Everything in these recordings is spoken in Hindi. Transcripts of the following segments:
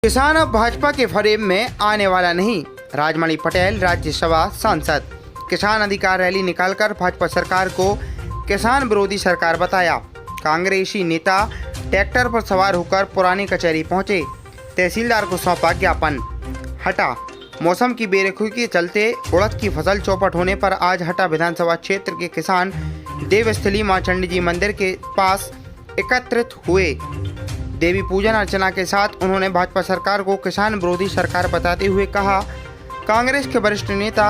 किसान अब भाजपा के फरेब में आने वाला नहीं। राजमणि पटेल राज्यसभा सांसद। किसान अधिकार रैली निकालकर भाजपा सरकार को किसान विरोधी सरकार बताया। कांग्रेसी नेता ट्रैक्टर पर सवार होकर पुरानी कचहरी पहुंचे। तहसीलदार को सौंपा ज्ञापन। हटा। मौसम की बेरुखी के चलते उड़द की फसल चौपट होने पर आज हटा विधानसभा क्षेत्र के किसान देवस्थली मां चंडी जी मंदिर के पास एकत्रित हुए। देवी पूजन अर्चना के साथ उन्होंने भाजपा सरकार को किसान विरोधी सरकार बताते हुए कहा, कांग्रेस के वरिष्ठ नेता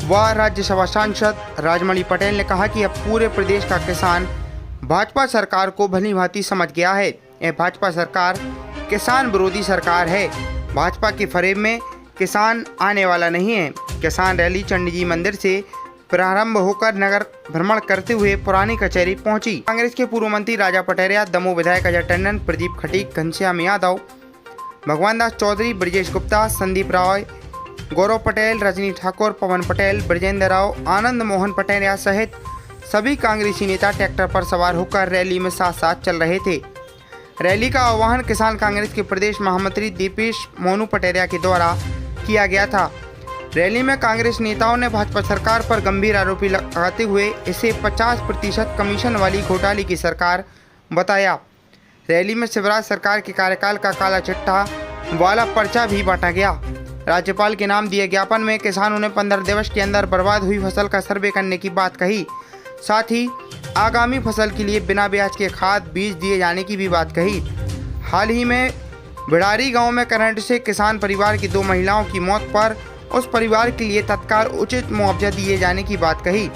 व राज्यसभा सांसद राजमणि पटेल ने कहा कि अब पूरे प्रदेश का किसान भाजपा सरकार को भली भांति समझ गया है। यह भाजपा सरकार किसान विरोधी सरकार है। भाजपा के फरेब में किसान आने वाला नहीं है। किसान रैली चंडी जी मंदिर से प्रारंभ होकर नगर भ्रमण करते हुए पुरानी कचहरी पहुंची। कांग्रेस के पूर्व मंत्री राजा पटेरिया, दमोह विधायक अजय टंडन, प्रदीप खटीक, घनश्याम यादव, भगवान दास चौधरी, ब्रजेश गुप्ता, संदीप राय, गौरव पटेल, रजनी ठाकुर, पवन पटेल, ब्रजेंद्र राव, आनंद मोहन पटेरिया सहित सभी कांग्रेसी नेता ट्रैक्टर पर सवार होकर रैली में साथ साथ चल रहे थे। रैली का आह्वान किसान कांग्रेस के प्रदेश महामंत्री दीपेश मोनू पटेरिया के द्वारा किया गया था। रैली में कांग्रेस नेताओं ने भाजपा सरकार पर गंभीर आरोप लगाते हुए इसे 50% कमीशन वाली घोटाले की सरकार बताया। रैली में शिवराज सरकार के कार्यकाल का काला चिट्ठा वाला पर्चा भी बांटा गया। राज्यपाल के नाम दिए ज्ञापन में किसानों ने 15 दिवस के अंदर बर्बाद हुई फसल का सर्वे करने की बात कही। साथ ही आगामी फसल के लिए बिना ब्याज के खाद बीज दिए जाने की भी बात कही। हाल ही में भिड़ारी गाँव में करंट से किसान परिवार की 2 महिलाओं की मौत पर उस परिवार के लिए तत्काल उचित मुआवजा दिए जाने की बात कही।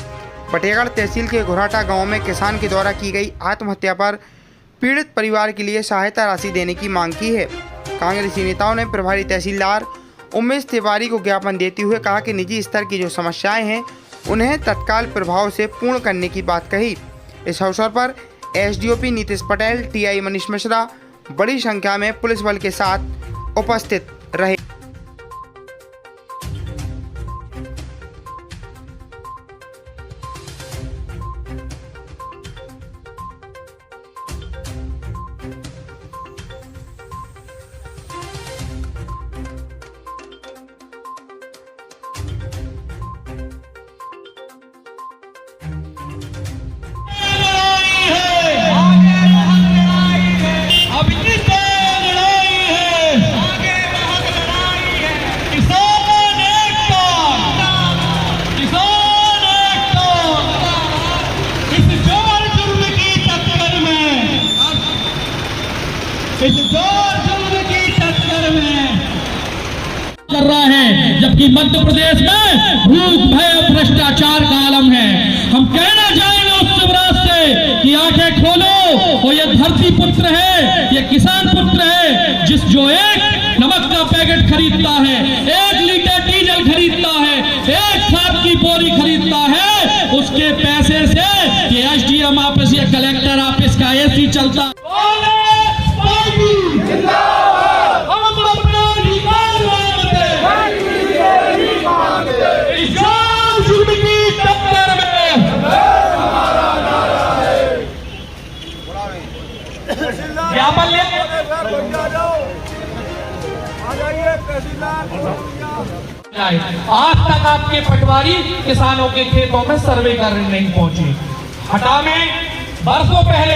पटेगढ़ तहसील के घोराटा गांव में किसान के द्वारा की गई आत्महत्या पर पीड़ित परिवार के लिए सहायता राशि देने की मांग की है। कांग्रेसी नेताओं ने प्रभारी तहसीलदार उमेश तिवारी को ज्ञापन देते हुए कहा कि निजी स्तर की जो समस्याएं हैं उन्हें तत्काल प्रभाव से पूर्ण करने की बात कही। इस अवसर पर एसडीओपी नीतीश पटेल, टीआई मनीष मिश्रा बड़ी संख्या में पुलिस बल के साथ उपस्थित रहे। इस जोर जुल्म की टक्कर में कर रहा है, जबकि मध्य प्रदेश में भूख भय भ्रष्टाचार का आलम है। हम कहना चाहेंगे उस शिवराज से कि आंखें खोलो, और ये धरती पुत्र है, ये किसान पुत्र है, जो एक नमक का पैकेट खरीदता है, 1 लीटर डीजल खरीदता है, 1 खाद की बोरी खरीदता है, उसके पैसे से कि एसडीएम ऑफिस या कलेक्टर ऑफिस का एसी चलता। आज तक आपके पटवारी किसानों के खेतों में सर्वे करने नहीं पहुंचे। हटा में बरसों पहले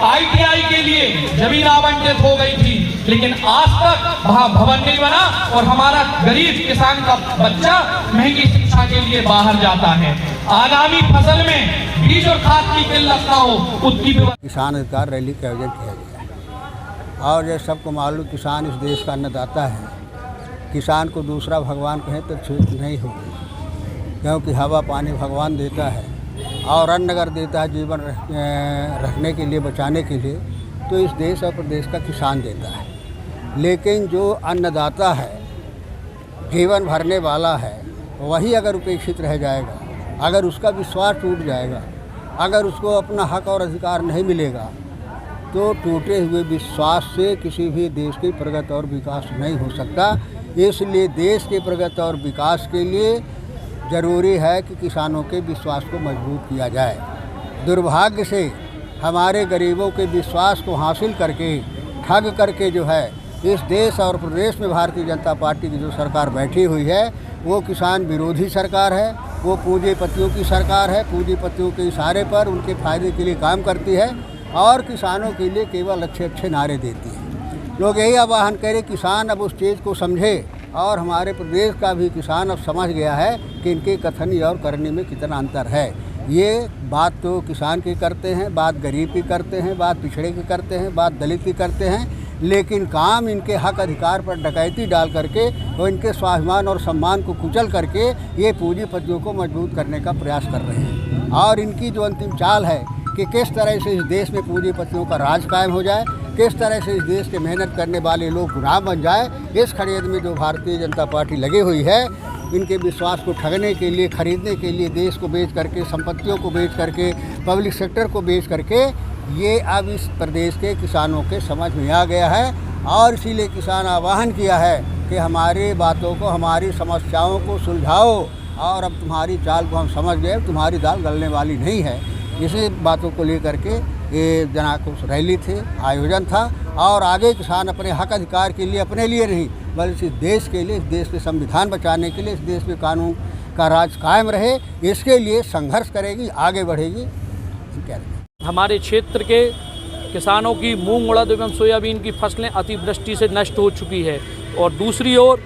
आईटीआई के लिए जमीन आवंटित हो गई थी, लेकिन आज तक वहां भवन नहीं बना और हमारा गरीब किसान का बच्चा महंगी शिक्षा के लिए बाहर जाता है। आगामी फसल में बीज और खाद की किल्लत ना हो, उसकी किसान अधिकार रैली का आयोजन किया गया है। और ये सबको मालूम, किसान इस देश का अन्नदाता है। किसान को दूसरा भगवान कहें तो छूट नहीं होगी, क्योंकि हवा पानी भगवान देता है और अन्न अगर देता है जीवन रखने के लिए, बचाने के लिए, तो इस देश और प्रदेश का किसान देता है। लेकिन जो अन्नदाता है, जीवन भरने वाला है, वही अगर उपेक्षित रह जाएगा, अगर उसका विश्वास टूट जाएगा, अगर उसको अपना हक और अधिकार नहीं मिलेगा, तो टूटे हुए विश्वास से किसी भी देश की प्रगति और विकास नहीं हो सकता। इसलिए देश के प्रगति और विकास के लिए ज़रूरी है कि किसानों के विश्वास को मजबूत किया जाए। दुर्भाग्य से हमारे गरीबों के विश्वास को हासिल करके ठग करके जो है इस देश और प्रदेश में भारतीय जनता पार्टी की जो सरकार बैठी हुई है वो किसान विरोधी सरकार है, वो पूंजीपतियों की सरकार है। पूंजीपतियों के इशारे पर उनके फायदे के लिए काम करती है और किसानों के लिए केवल अच्छे अच्छे नारे देती है। लोग यही आह्वान करें, किसान अब उस चीज़ को समझे और हमारे प्रदेश का भी किसान अब समझ गया है कि इनके कथनी और करने में कितना अंतर है। ये बात तो किसान की करते हैं, बात गरीब की करते हैं, बात पिछड़े की करते हैं, बात दलित की करते हैं, लेकिन काम इनके हक अधिकार पर डकैती डाल करके और इनके स्वाभिमान और सम्मान को कुचल करके ये पूंजीपतियों को मजबूत करने का प्रयास कर रहे हैं। और इनकी जो अंतिम चाल है कि किस तरह से इस देश में पूंजीपतियों का राज कायम हो जाए, किस तरह से इस देश के मेहनत करने वाले लोग गुलाम बन जाए, इस खरीद में जो भारतीय जनता पार्टी लगी हुई है, इनके विश्वास को ठगने के लिए, खरीदने के लिए, देश को बेच करके, संपत्तियों को बेच करके, पब्लिक सेक्टर को बेच करके, ये अब इस प्रदेश के किसानों के समझ में आ गया है। और इसीलिए किसान आह्वान किया है कि हमारी बातों को, हमारी समस्याओं को सुलझाओ और अब तुम्हारी चाल को हम समझ गए, तुम्हारी दाल गलने वाली नहीं है। इसी बातों को लेकर के ये जन आक्रोश रैली थे, आयोजन था। और आगे किसान अपने हक अधिकार के लिए, अपने लिए नहीं बल्कि इस देश के लिए, इस देश के संविधान बचाने के लिए, इस देश में कानून का राज कायम रहे, इसके लिए संघर्ष करेगी, आगे बढ़ेगी। क्या हमारे क्षेत्र के किसानों की मूंग, उड़द एवं सोयाबीन की फसलें अतिवृष्टि से नष्ट हो चुकी है और दूसरी ओर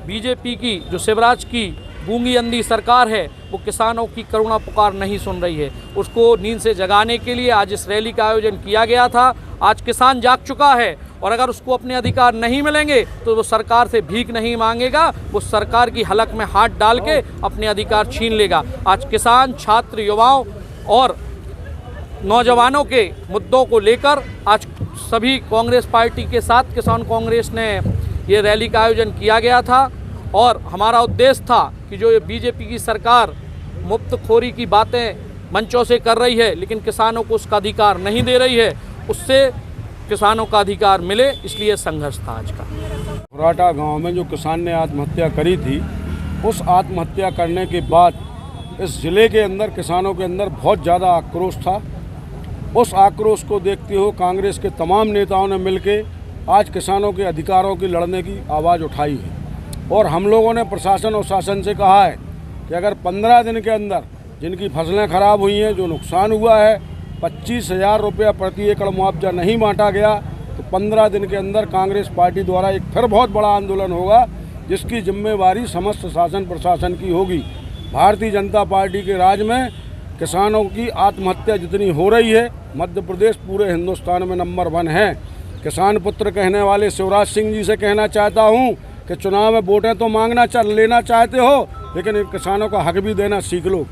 बीजेपी की जो शिवराज की गूंगी अंधी सरकार है वो किसानों की करुणा पुकार नहीं सुन रही है। उसको नींद से जगाने के लिए आज इस रैली का आयोजन किया गया था। आज किसान जाग चुका है और अगर उसको अपने अधिकार नहीं मिलेंगे तो वो सरकार से भीख नहीं मांगेगा, वो सरकार की हलक में हाथ डाल के अपने अधिकार छीन लेगा। आज किसान, छात्र, युवाओं और नौजवानों के मुद्दों को लेकर आज सभी कांग्रेस पार्टी के साथ किसान कांग्रेस ने ये रैली का आयोजन किया गया था और हमारा उद्देश्य था कि जो ये बीजेपी की सरकार मुफ्तखोरी की बातें मंचों से कर रही है लेकिन किसानों को उसका अधिकार नहीं दे रही है, उससे किसानों का अधिकार मिले, इसलिए संघर्ष था आज का। फुराटा गांव में जो किसान ने आत्महत्या करी थी, उस आत्महत्या करने के बाद इस ज़िले के अंदर किसानों के अंदर बहुत ज़्यादा आक्रोश था। उस आक्रोश को देखते हुए कांग्रेस के तमाम नेताओं ने मिलकर आज किसानों के अधिकारों की लड़ने की आवाज़ उठाई है और हम लोगों ने प्रशासन और शासन से कहा है कि अगर 15 दिन के अंदर जिनकी फसलें खराब हुई हैं, जो नुकसान हुआ है, 25,000 रुपया प्रति एकड़ मुआवजा नहीं बांटा गया तो 15 दिन के अंदर कांग्रेस पार्टी द्वारा एक फिर बहुत बड़ा आंदोलन होगा जिसकी जिम्मेवारी समस्त शासन प्रशासन की होगी। भारतीय जनता पार्टी के राज में किसानों की आत्महत्या जितनी हो रही है, मध्य प्रदेश पूरे हिंदुस्तान में नंबर 1 है। किसान पुत्र कहने वाले शिवराज सिंह जी से कहना चाहता हूँ कि चुनाव में वोटें तो लेना चाहते हो लेकिन किसानों का हक भी देना सीख लो।